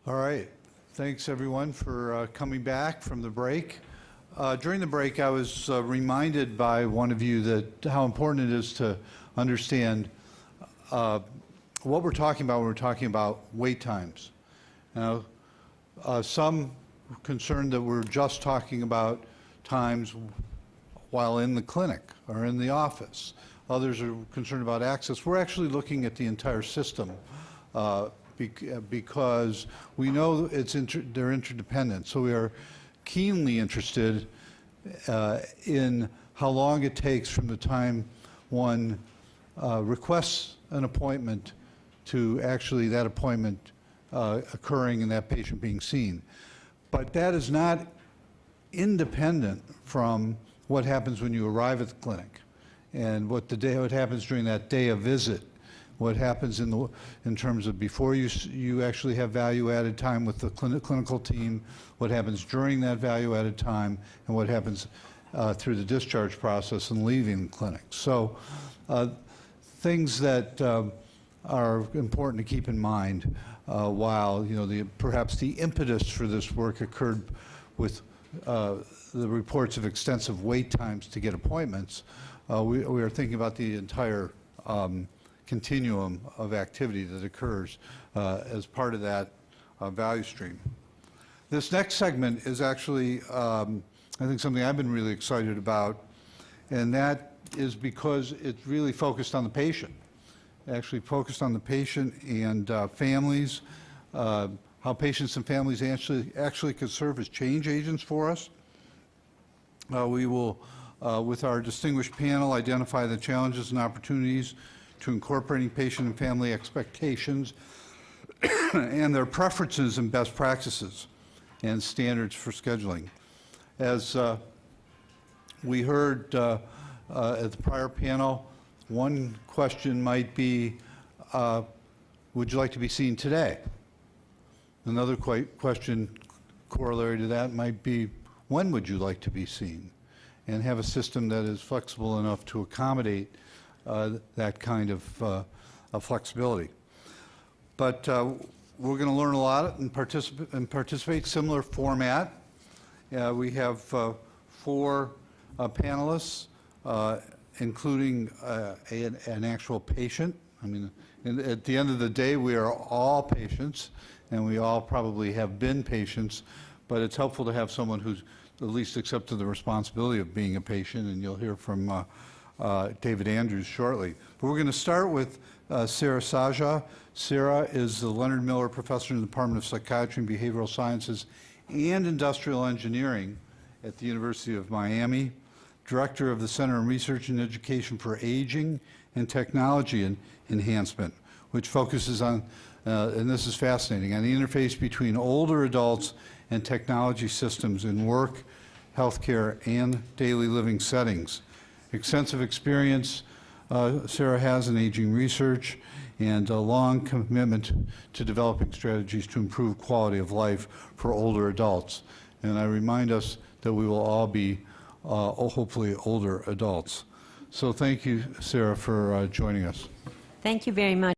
All right. Thanks, everyone, for coming back from the break. During the break, I was reminded by one of you that how important it is to understand what we're talking about when we're talking about wait times. Now, some concerned that we're just talking about times while in the clinic or in the office. Others are concerned about access. We're actually looking at the entire system because we know they're interdependent. So we are keenly interested in how long it takes from the time one requests an appointment to actually that appointment occurring and that patient being seen. But that is not independent from what happens when you arrive at the clinic and what happens during that day of visit, what happens in terms of before you actually have value-added time with the clinical team, what happens during that value-added time, and what happens through the discharge process and leaving the clinic. So things that are important to keep in mind while perhaps the impetus for this work occurred with the reports of extensive wait times to get appointments. We are thinking about the entire continuum of activity that occurs as part of that value stream. This next segment is actually, I think, something I've been really excited about, and that is because it's really focused on the patient. Actually focused on the patient and families, how patients and families actually can serve as change agents for us. We will, with our distinguished panel, identify the challenges and opportunities to incorporating patient and family expectations and their preferences and best practices and standards for scheduling. As we heard at the prior panel, one question might be, would you like to be seen today? Another question corollary to that might be, when would you like to be seen? And have a system that is flexible enough to accommodate that kind of flexibility. But we're going to learn a lot and participate similar format. We have 4 panelists, including an actual patient. I mean, at the end of the day, we are all patients, and we all probably have been patients, but it's helpful to have someone who's at least accepted the responsibility of being a patient, and you'll hear from David Andrews shortly. But we're going to start with Sarah Sajja. Sarah is the Leonard Miller Professor in the Department of Psychiatry and Behavioral Sciences and Industrial Engineering at the University of Miami, Director of the Center on Research and Education for Aging and Technology Enhancement, which focuses on, and this is fascinating, on the interface between older adults and technology systems in work, healthcare, and daily living settings. Extensive experience Sarah has in aging research and a long commitment to developing strategies to improve quality of life for older adults. And I remind us that we will all be hopefully older adults. So thank you, Sarah, for joining us. Thank you very much.